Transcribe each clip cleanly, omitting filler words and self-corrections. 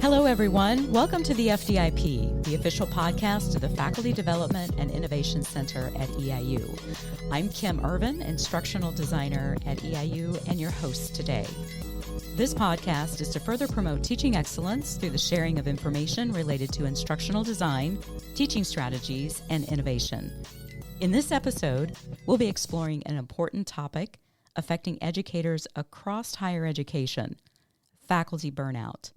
Hello, everyone. Welcome to the FDIP, the official podcast of the Faculty Development and Innovation Center at EIU. I'm Kim Ervin, Instructional Designer at EIU, and your host today. This podcast is to further promote teaching excellence through the sharing of information related to instructional design, teaching strategies, and innovation. In this episode, we'll be exploring an important topic affecting educators across higher education, faculty burnout.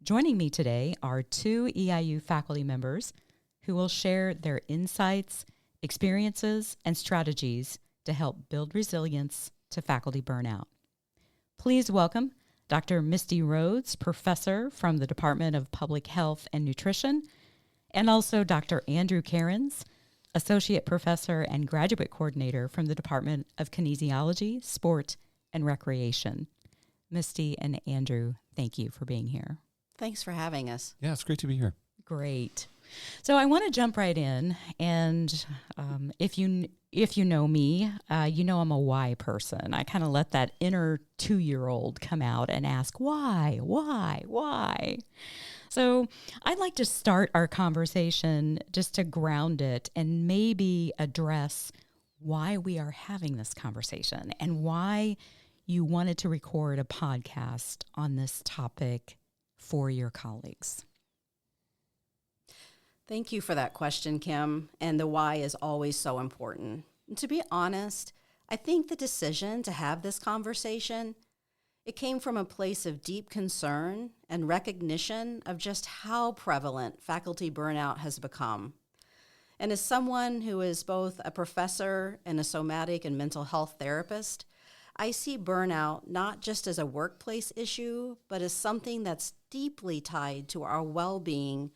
Joining me today are two EIU faculty members who will share their insights, experiences, and strategies to help build resilience to faculty burnout. Please welcome Dr. Misty Rhoads, professor from the Department of Public Health and Nutrition, and also Dr. Andrew Kerins, associate professor and graduate coordinator from the Department of Kinesiology, Sport, and Recreation. Misty and Andrew, thank you for being here. Thanks for having us. Yeah, it's great to be here. Great. So I want to jump right in, and if you know me, you know I'm a why person. I kind of let that inner 2-year-old come out and ask why. So I'd like to start our conversation just to ground it and maybe address why we are having this conversation and why you wanted to record a podcast on this topic for your colleagues. Thank you for that question, Kim. And the why is always so important. And to be honest, I think the decision to have this conversation, it came from a place of deep concern and recognition of just how prevalent faculty burnout has become. And as someone who is both a professor and a somatic and mental health therapist, I see burnout not just as a workplace issue, but as something that's deeply tied to our well-being,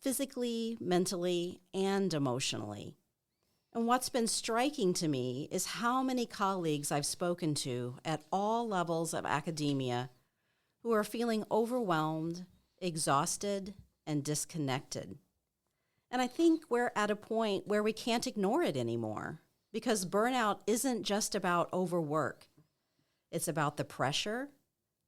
physically, mentally, and emotionally. And what's been striking to me is how many colleagues I've spoken to at all levels of academia who are feeling overwhelmed, exhausted, and disconnected. And I think we're at a point where we can't ignore it anymore, because burnout isn't just about overwork. It's about the pressure,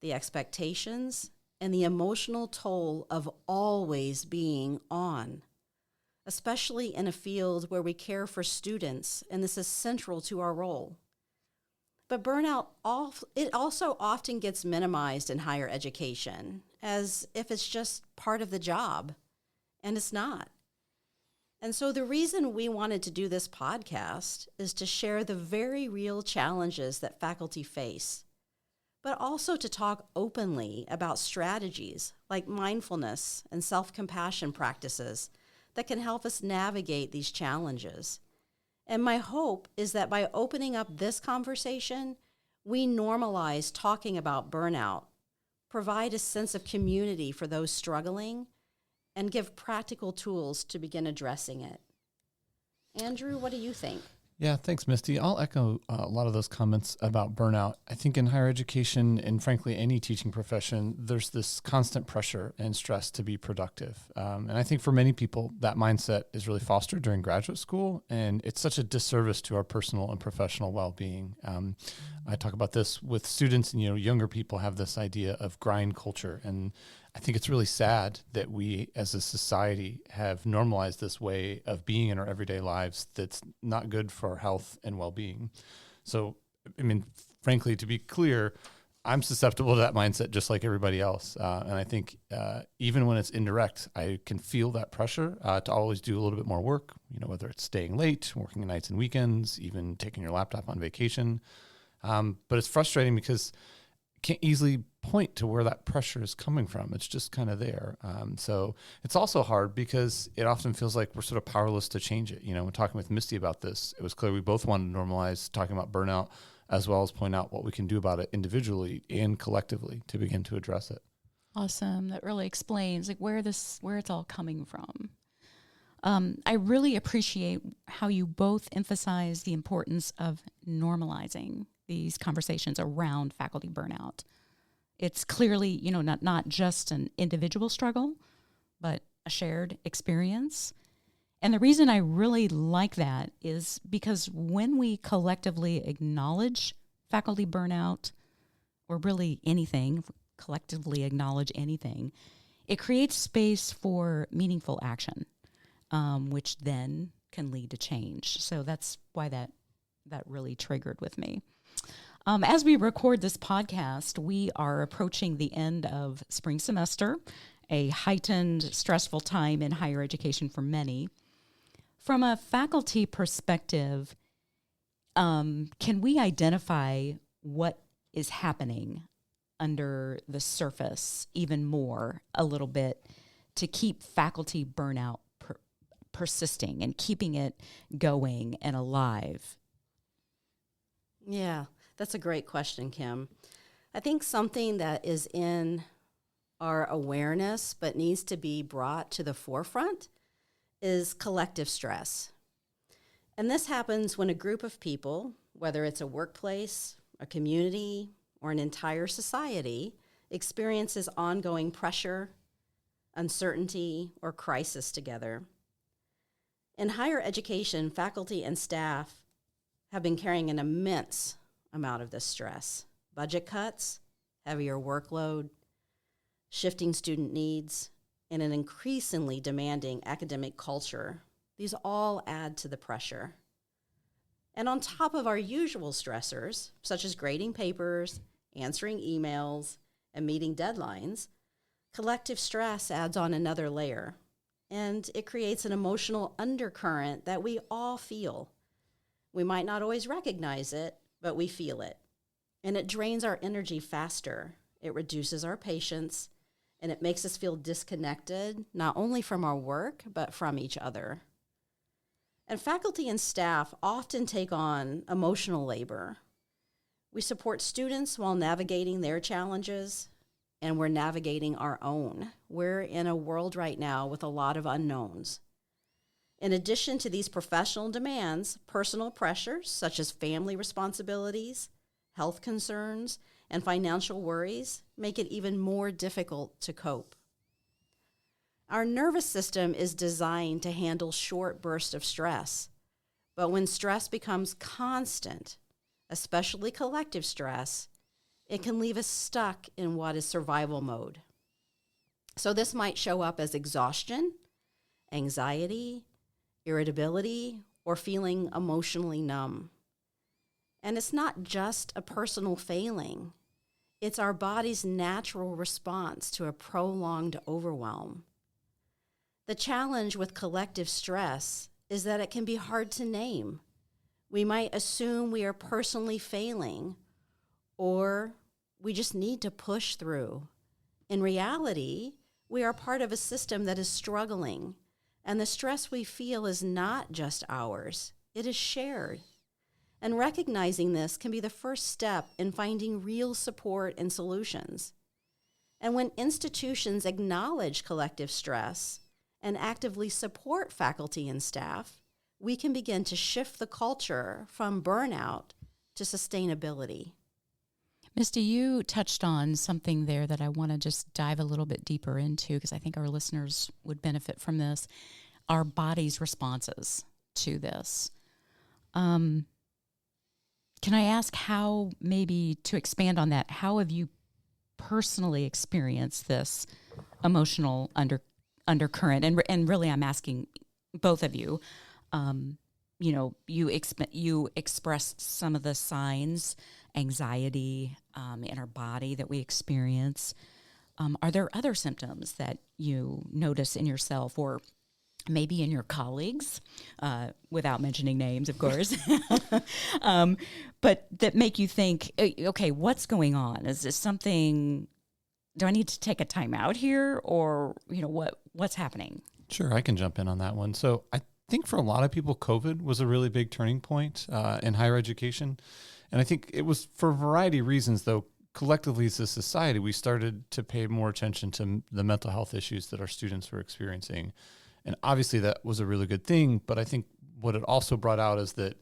the expectations, and the emotional toll of always being on, especially in a field where we care for students, and this is central to our role. But burnout, it also often gets minimized in higher education as if it's just part of the job, and it's not. And so the reason we wanted to do this podcast is to share the very real challenges that faculty face, but also to talk openly about strategies like mindfulness and self-compassion practices that can help us navigate these challenges. And my hope is that by opening up this conversation, we normalize talking about burnout, provide a sense of community for those struggling, and give practical tools to begin addressing it. Andrew, what do you think? Yeah, thanks, Misty. I'll echo a lot of those comments about burnout. I think in higher education and frankly any teaching profession, there's this constant pressure and stress to be productive. And I think for many people, that mindset is really fostered during graduate school, and it's such a disservice to our personal and professional well-being. I talk about this with students, and younger people have this idea of grind culture, and I think it's really sad that we as a society have normalized this way of being in our everyday lives that's not good for our health and well-being. So, frankly, to be clear, I'm susceptible to that mindset just like everybody else. And I think even when it's indirect, I can feel that pressure to always do a little bit more work, whether it's staying late, working nights and weekends, even taking your laptop on vacation. But it's frustrating because can't easily point to where that pressure is coming from. It's just kind of there. So it's also hard because it often feels like we're sort of powerless to change it. When talking with Misty about this, it was clear we both wanted to normalize talking about burnout as well as point out what we can do about it individually and collectively to begin to address it. Awesome. That really explains where it's all coming from. I really appreciate how you both emphasize the importance of normalizing these conversations around faculty burnout. It's clearly, not just an individual struggle, but a shared experience. And the reason I really like that is because when we collectively acknowledge faculty burnout, or really anything, collectively acknowledge anything, It creates space for meaningful action, which then can lead to change. So that's why that really triggered with me. As we record this podcast, we are approaching the end of spring semester, a heightened, stressful time in higher education for many. From a faculty perspective, can we identify what is happening under the surface even more a little bit to keep faculty burnout persisting and keeping it going and alive? Yeah, that's a great question, Kim. I think something that is in our awareness but needs to be brought to the forefront is collective stress. And this happens when a group of people, whether it's a workplace, a community, or an entire society, experiences ongoing pressure, uncertainty, or crisis together. In higher education, faculty and staff have been carrying an immense amount of this stress. Budget cuts, heavier workload, shifting student needs, and an increasingly demanding academic culture. These all add to the pressure. And on top of our usual stressors, such as grading papers, answering emails, and meeting deadlines, collective stress adds on another layer. And it creates an emotional undercurrent that we all feel. We might not always recognize it, but we feel it. And it drains our energy faster. It reduces our patience, and it makes us feel disconnected, not only from our work, but from each other. And faculty and staff often take on emotional labor. We support students while navigating their challenges, and we're navigating our own. We're in a world right now with a lot of unknowns. In addition to these professional demands, personal pressures such as family responsibilities, health concerns, and financial worries make it even more difficult to cope. Our nervous system is designed to handle short bursts of stress, but when stress becomes constant, especially collective stress, it can leave us stuck in what is survival mode. So this might show up as exhaustion, anxiety, irritability, or feeling emotionally numb. And it's not just a personal failing. It's our body's natural response to a prolonged overwhelm. The challenge with collective stress is that it can be hard to name. We might assume we are personally failing, or we just need to push through. In reality, we are part of a system that is struggling, and the stress we feel is not just ours, it is shared. And recognizing this can be the first step in finding real support and solutions. And when institutions acknowledge collective stress and actively support faculty and staff, we can begin to shift the culture from burnout to sustainability. Misty, you touched on something there that I want to just dive a little bit deeper into because I think our listeners would benefit from this. Our body's responses to this. Can I ask how, maybe to expand on that, how have you personally experienced this emotional undercurrent? And really I'm asking both of you. You expressed some of the signs, anxiety in our body that we experience. Are there other symptoms that you notice in yourself or maybe in your colleagues, without mentioning names, of course, but that make you think, okay, what's going on? Is this something, do I need to take a time out here or, what's happening? Sure, I can jump in on that one. So I think for a lot of people, COVID was a really big turning point in higher education. And I think it was for a variety of reasons, though. Collectively as a society, we started to pay more attention to the mental health issues that our students were experiencing. And obviously that was a really good thing, but I think what it also brought out is that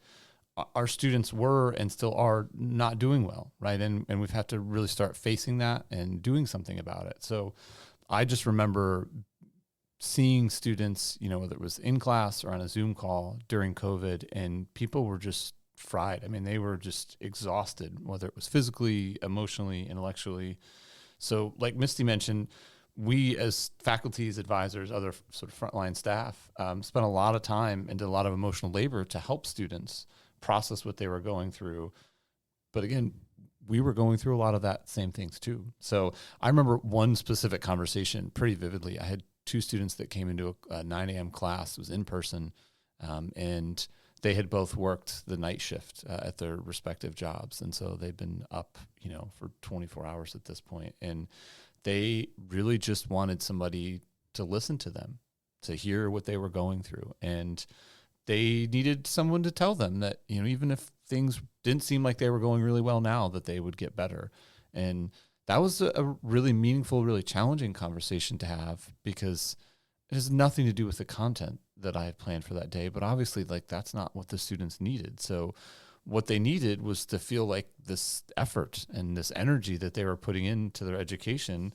our students were and still are not doing well, right? And we've had to really start facing that and doing something about it. So I just remember seeing students, whether it was in class or on a Zoom call during COVID, and people were just fried. I mean, they were just exhausted, whether it was physically, emotionally, intellectually. So like Misty mentioned, we as faculties, advisors, other sort of frontline staff spent a lot of time and did a lot of emotional labor to help students process what they were going through. But again, we were going through a lot of that same things too. So I remember one specific conversation pretty vividly. I had two students that came into a 9 a.m. class. It was in person, and they had both worked the night shift at their respective jobs. And so they've been up, for 24 hours at this point. And they really just wanted somebody to listen to them, to hear what they were going through. And they needed someone to tell them that, even if things didn't seem like they were going really well now, that they would get better. And that was a really meaningful, really challenging conversation to have, because it has nothing to do with the content that I had planned for that day. But obviously, that's not what the students needed. So what they needed was to feel like this effort and this energy that they were putting into their education,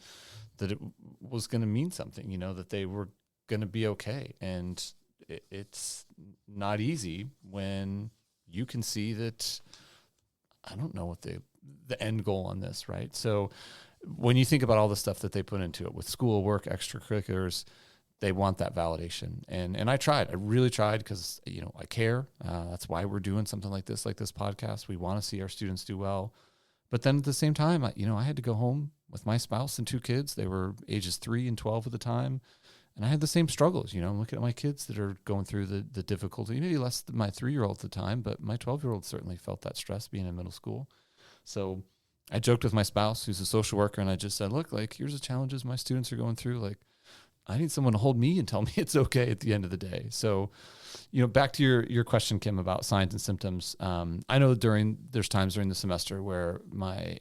that it was going to mean something, that they were going to be okay. And it's not easy when you can see that, I don't know what the end goal on this, right? So when you think about all the stuff that they put into it with school, work, extracurriculars, they want that validation. And I really tried, because, I care. That's why we're doing something like this podcast. We want to see our students do well. But then at the same time, I had to go home with my spouse and two kids. They were ages 3 and 12 at the time. And I had the same struggles, I'm looking at my kids that are going through the difficulty, maybe less than my 3-year-old at the time, but my 12-year-old certainly felt that stress being in middle school. So I joked with my spouse, who's a social worker, and I just said, look, here's the challenges my students are going through. I need someone to hold me and tell me it's okay at the end of the day. So, back to your question, Kim, about signs and symptoms. I know there's times during the semester where my,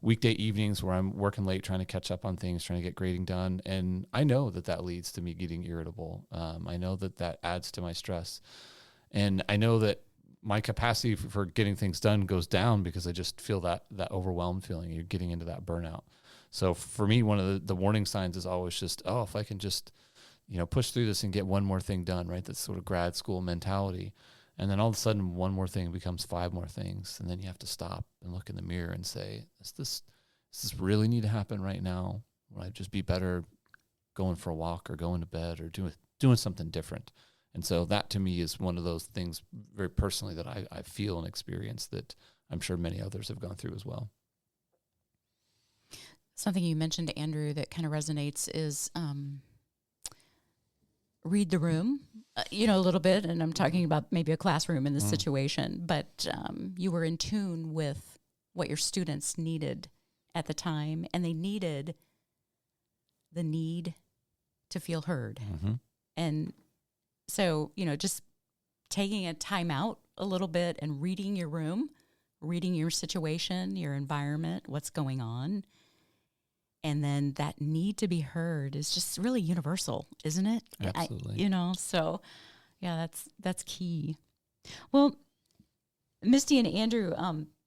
weekday evenings where I'm working late, trying to catch up on things, trying to get grading done. And I know that leads to me getting irritable. I know that adds to my stress. And I know that my capacity for getting things done goes down because I just feel that overwhelmed feeling. You're getting into that burnout. So for me, one of the warning signs is always just, if I can just, push through this and get one more thing done, right? That's sort of grad school mentality. And then all of a sudden, one more thing becomes 5 more things. And then you have to stop and look in the mirror and say, does this really need to happen right now? Would I just be better going for a walk or going to bed or doing something different? And so that to me is one of those things very personally that I feel and experience that I'm sure many others have gone through as well. Something you mentioned, Andrew, that kind of resonates is read the room, a little bit. And I'm talking about maybe a classroom in this situation, but you were in tune with what your students needed at the time, and they needed the need to feel heard. Mm-hmm. And so, just taking a time out a little bit and reading your room, reading your situation, your environment, what's going on. And then that need to be heard is just really universal, isn't it? Absolutely. So yeah, that's key. Well, Misty and Andrew,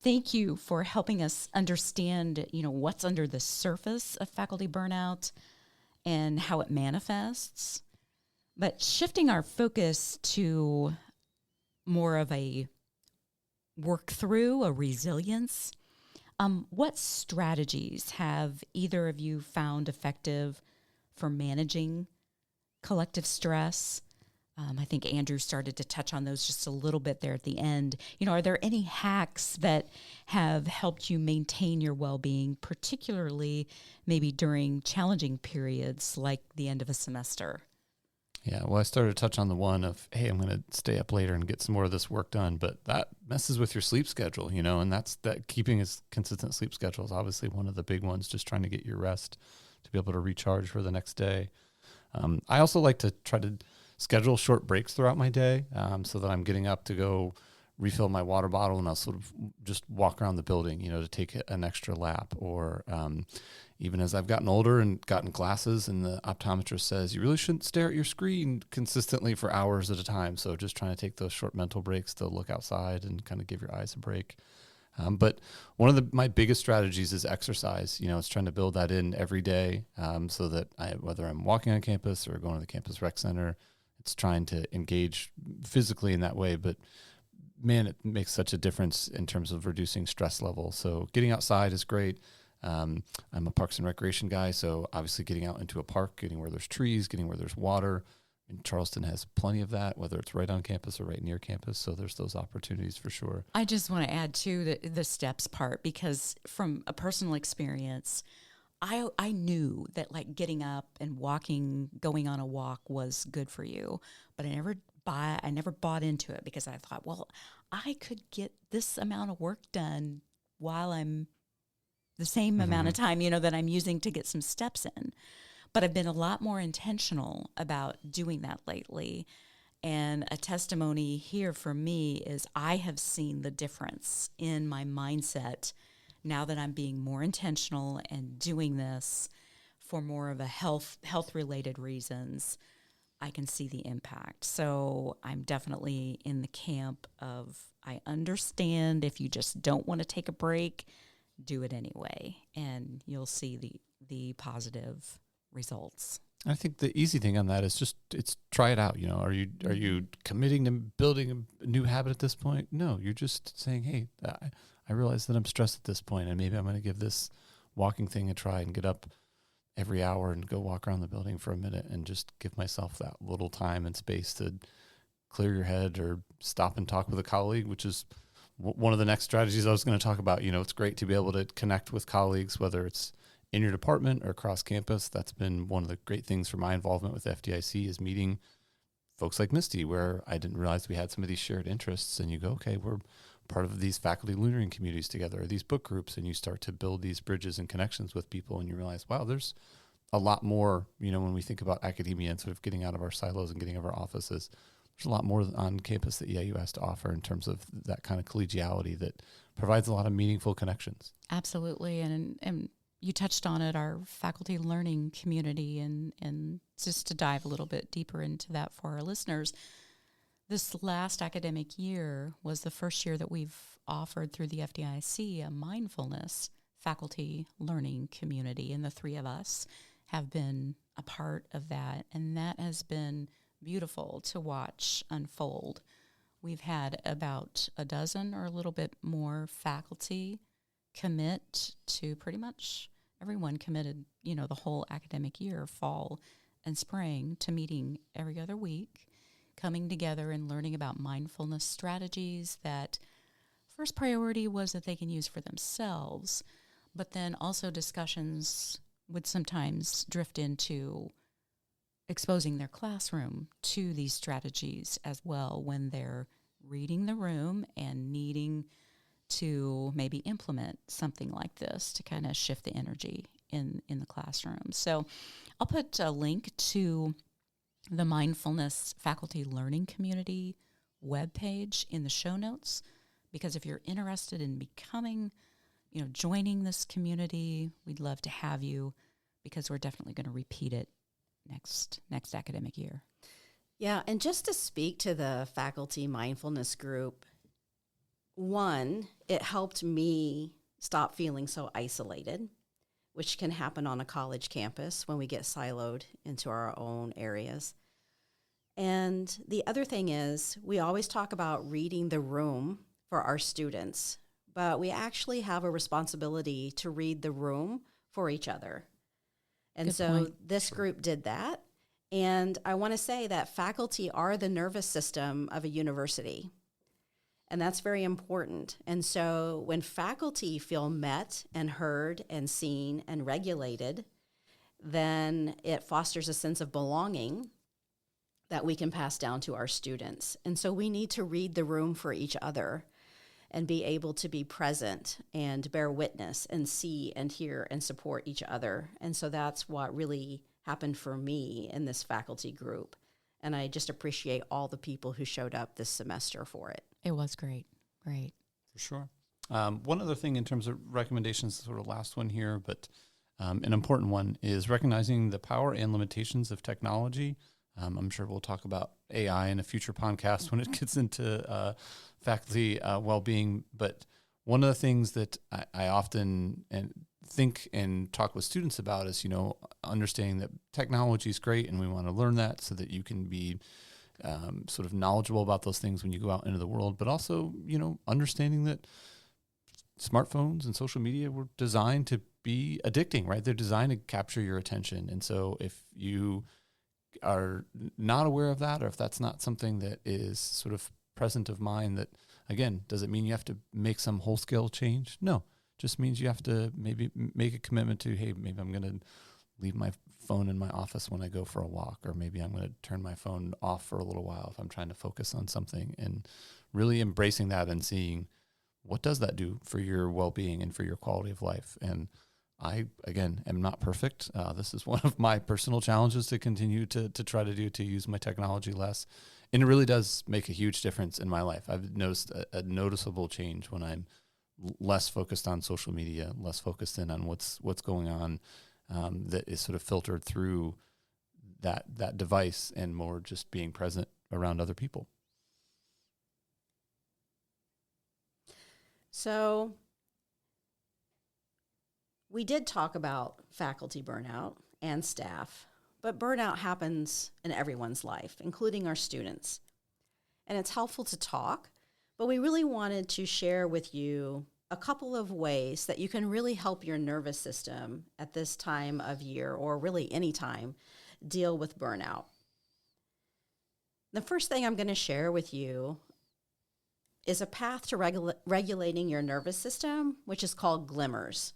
thank you for helping us understand, what's under the surface of faculty burnout and how it manifests. But shifting our focus to more of a work through, a resilience, what strategies have either of you found effective for managing collective stress? I think Andrew started to touch on those just a little bit there at the end. Are there any hacks that have helped you maintain your well-being, particularly maybe during challenging periods like the end of a semester? Yeah, well, I started to touch on the one of, hey, I'm going to stay up later and get some more of this work done, but that messes with your sleep schedule, and that's keeping a consistent sleep schedule is obviously one of the big ones, just trying to get your rest to be able to recharge for the next day. I also like to try to schedule short breaks throughout my day so that I'm getting up to go refill my water bottle, and I'll sort of just walk around the building, to take an extra lap. Or even as I've gotten older and gotten glasses, and the optometrist says you really shouldn't stare at your screen consistently for hours at a time. So just trying to take those short mental breaks to look outside and kind of give your eyes a break. But one of my biggest strategies is exercise. It's trying to build that in every day so that whether I'm walking on campus or going to the campus rec center, it's trying to engage physically in that way. But man, it makes such a difference in terms of reducing stress levels. So getting outside is great. I'm a Parks and Recreation guy, so obviously getting out into a park, getting where there's trees, getting where there's water. And Charleston has plenty of that, whether it's right on campus or right near campus. So there's those opportunities for sure. I just want to add to the steps part, because from a personal experience, I knew that like getting up and walking, going on a walk was good for you, but I never bought into it, because I thought, well, I could get this amount of work done while I'm the same amount of time, that I'm using to get some steps in. But I've been a lot more intentional about doing that lately. And a testimony here for me is I have seen the difference in my mindset now that I'm being more intentional and doing this for more of a health-related reasons. I can see the impact. So I'm definitely in the camp of, I understand if you just don't want to take a break, do it anyway, and you'll see the positive results. I think the easy thing on that is it's try it out. Are you committing to building a new habit at this point? No, you're just saying, hey, I realize that I'm stressed at this point, and maybe I'm going to give this walking thing a try and get up every hour and go walk around the building for a minute and just give myself that little time and space to clear your head or stop and talk with a colleague, which is one of the next strategies I was going to talk about. It's great to be able to connect with colleagues, whether it's in your department or across campus. That's been one of the great things for my involvement with FDIC, is meeting folks like Misty, where I didn't realize we had some of these shared interests, and you go, okay, we're part of these faculty learning communities together, or these book groups, and you start to build these bridges and connections with people, and you realize, wow, there's a lot more, when we think about academia and sort of getting out of our silos and getting out of our offices, there's a lot more on campus that EIU has to offer in terms of that kind of collegiality that provides a lot of meaningful connections. Absolutely. And you touched on it, our faculty learning community, and just to dive a little bit deeper into that for our listeners, this last academic year was the first year that we've offered through the FDIC a mindfulness faculty learning community, and the three of us have been a part of that, and that has been beautiful to watch unfold. We've had about a dozen or a little bit more faculty commit to, pretty much everyone committed, the whole academic year, fall and spring, to meeting every other week, coming together and learning about mindfulness strategies that first priority was that they can use for themselves, but then also discussions would sometimes drift into exposing their classroom to these strategies as well when they're reading the room and needing to maybe implement something like this to kind of shift the energy in the classroom. So I'll put a link to the Mindfulness Faculty Learning Community webpage in the show notes, because if you're interested in becoming, joining this community, we'd love to have you, because we're definitely going to repeat it next academic year. Yeah, and just to speak to the faculty mindfulness group, one, it helped me stop feeling so isolated, which can happen on a college campus when we get siloed into our own areas. And the other thing is, we always talk about reading the room for our students, but we actually have a responsibility to read the room for each other. And Good so point. this group did that. And I want to say that faculty are the nervous system of a university. And that's very important. And so when faculty feel met and heard and seen and regulated, then it fosters a sense of belonging that we can pass down to our students. And so we need to read the room for each other and be able to be present and bear witness and see and hear and support each other. And so that's what really happened for me in this faculty group. And I just appreciate all the people who showed up this semester for it. It was great. Great. For sure. One other thing in terms of recommendations, sort of last one here, but an important one, is recognizing the power and limitations of technology. I'm sure we'll talk about AI in a future podcast when it gets into faculty well-being. But one of the things that I often think and talk with students about is, understanding that technology is great and we want to learn that so that you can be sort of knowledgeable about those things when you go out into the world, but also, understanding that smartphones and social media were designed to be addicting, right? They're designed to capture your attention. And so if you are not aware of that, or if that's not something that is sort of present of mind, that, again, does it mean you have to make some whole scale change? No, just means you have to maybe make a commitment to, hey, maybe I'm going to leave my phone in my office when I go for a walk, or maybe I'm going to turn my phone off for a little while if I'm trying to focus on something, and really embracing that and seeing what does that do for your well-being and for your quality of life. And I, again, am not perfect. This is one of my personal challenges to continue to try to use my technology less. And it really does make a huge difference in my life. I've noticed a noticeable change when I'm less focused on social media, less focused in on what's going on, that is sort of filtered through that device, and more just being present around other people. So we did talk about faculty burnout and staff, but burnout happens in everyone's life, including our students. And it's helpful to talk, but we really wanted to share with you a couple of ways that you can really help your nervous system at this time of year, or really any time, deal with burnout. The first thing I'm going to share with you is a path to regulating your nervous system, which is called glimmers.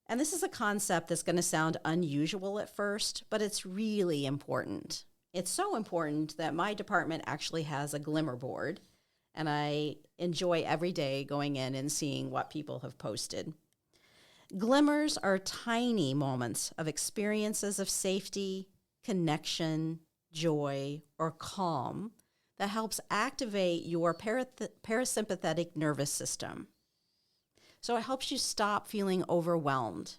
And this is a concept that's going to sound unusual at first, but it's really important. It's so important that my department actually has a glimmer board, and I enjoy every day going in and seeing what people have posted. Glimmers are tiny moments of experiences of safety, connection, joy, or calm that helps activate your parasympathetic nervous system. So it helps you stop feeling overwhelmed.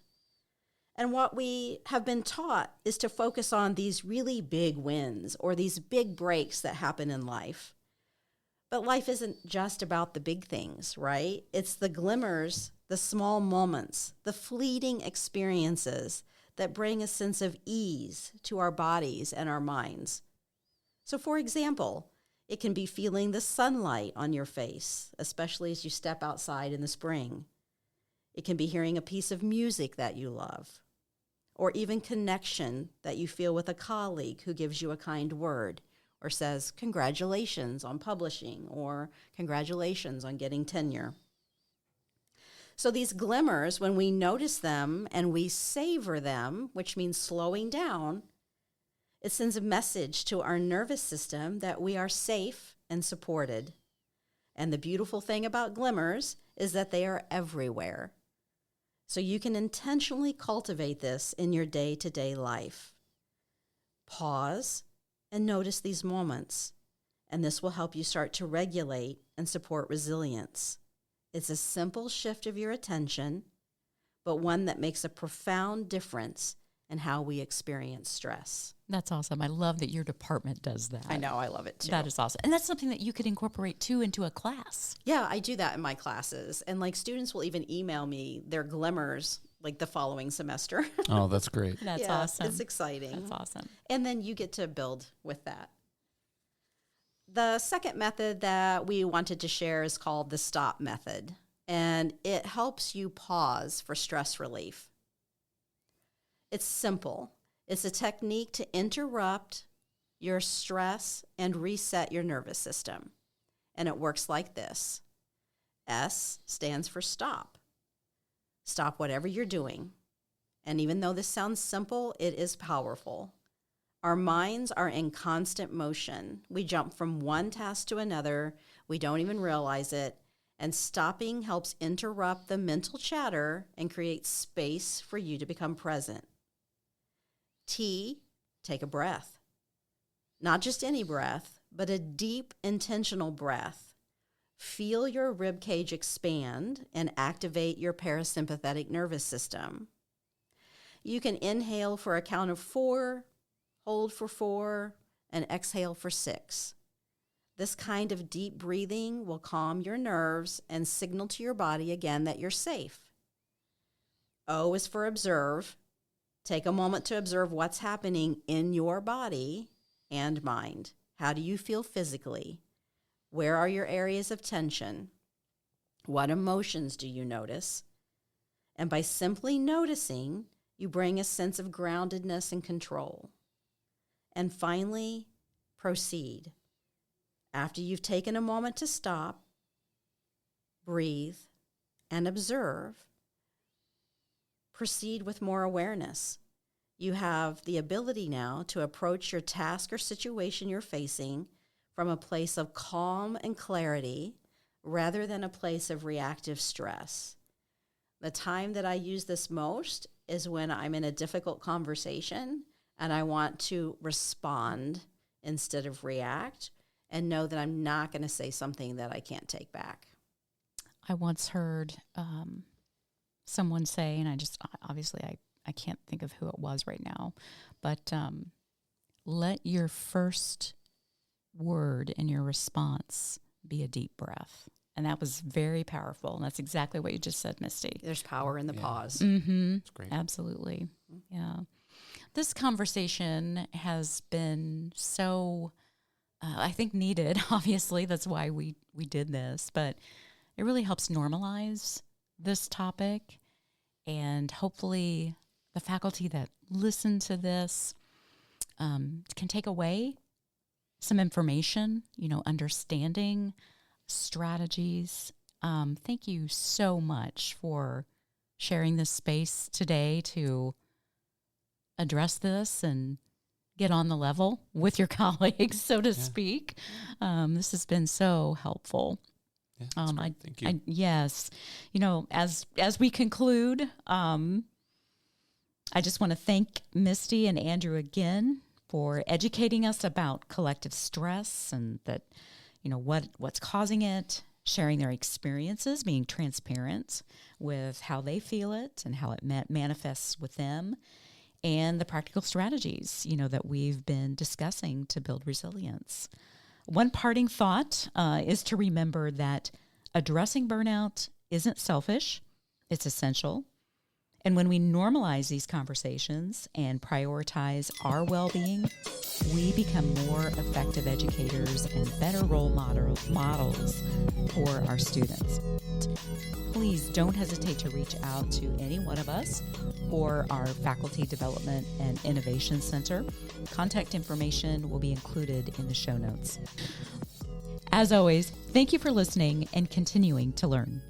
And what we have been taught is to focus on these really big wins or these big breaks that happen in life. But life isn't just about the big things, right? It's the glimmers, the small moments, the fleeting experiences that bring a sense of ease to our bodies and our minds. So for example, it can be feeling the sunlight on your face, especially as you step outside in the spring. It can be hearing a piece of music that you love, or even connection that you feel with a colleague who gives you a kind word or says, congratulations on publishing, or congratulations on getting tenure. So these glimmers, when we notice them and we savor them, which means slowing down, it sends a message to our nervous system that we are safe and supported. And the beautiful thing about glimmers is that they are everywhere. So you can intentionally cultivate this in your day-to-day life. Pause and notice these moments, and this will help you start to regulate and support resilience. It's a simple shift of your attention, but one that makes a profound difference in how we experience stress. That's awesome. I love that your department does that. I know, I love it too. That is awesome. And that's something that you could incorporate too into a class. Yeah, I do that in my classes. And like students will even email me their glimmers like the following semester. Oh, that's great. That's awesome. It's exciting. That's awesome. And then you get to build with that. The second method that we wanted to share is called the STOP method. And it helps you pause for stress relief. It's simple. It's a technique to interrupt your stress and reset your nervous system. And it works like this. S stands for stop. Stop whatever you're doing. And even though this sounds simple, it is powerful. Our minds are in constant motion. We jump from one task to another. We don't even realize it. And stopping helps interrupt the mental chatter and create space for you to become present. T, take a breath. Not just any breath, but a deep, intentional breath. Feel your rib cage expand and activate your parasympathetic nervous system. You can inhale for a count of 4, hold for 4, and exhale for 6. This kind of deep breathing will calm your nerves and signal to your body again that you're safe. O is for observe. Take a moment to observe what's happening in your body and mind. How do you feel physically? Where are your areas of tension? What emotions do you notice? And by simply noticing, you bring a sense of groundedness and control. And finally, proceed. After you've taken a moment to stop, breathe, and observe, proceed with more awareness. You have the ability now to approach your task or situation you're facing from a place of calm and clarity rather than a place of reactive stress. The time that I use this most is when I'm in a difficult conversation and I want to respond instead of react, and know that I'm not going to say something that I can't take back. I once heard someone say, and I can't think of who it was right now, but let your first word in your response be a deep breath. And that was very powerful. And that's exactly what you just said, Misty. There's power in the pause. Mm-hmm. That's great. Absolutely. Yeah. This conversation has been so, I think, needed. Obviously, that's why we did this. But it really helps normalize this topic. And hopefully the faculty that listen to this can take away some information, understanding strategies. Thank you so much for sharing this space today to address this and get on the level with your colleagues, so to speak. This has been so helpful. Yeah, thank you. Yes. As we conclude, I just want to thank Misty and Andrew again for educating us about collective stress and that, what's causing it, sharing their experiences, being transparent with how they feel it and how it manifests with them, and the practical strategies, that we've been discussing to build resilience. One parting thought is to remember that addressing burnout isn't selfish, it's essential. And when we normalize these conversations and prioritize our well-being, we become more effective educators and better role models for our students. Please don't hesitate to reach out to any one of us or our Faculty Development and Innovation Center. Contact information will be included in the show notes. As always, thank you for listening and continuing to learn.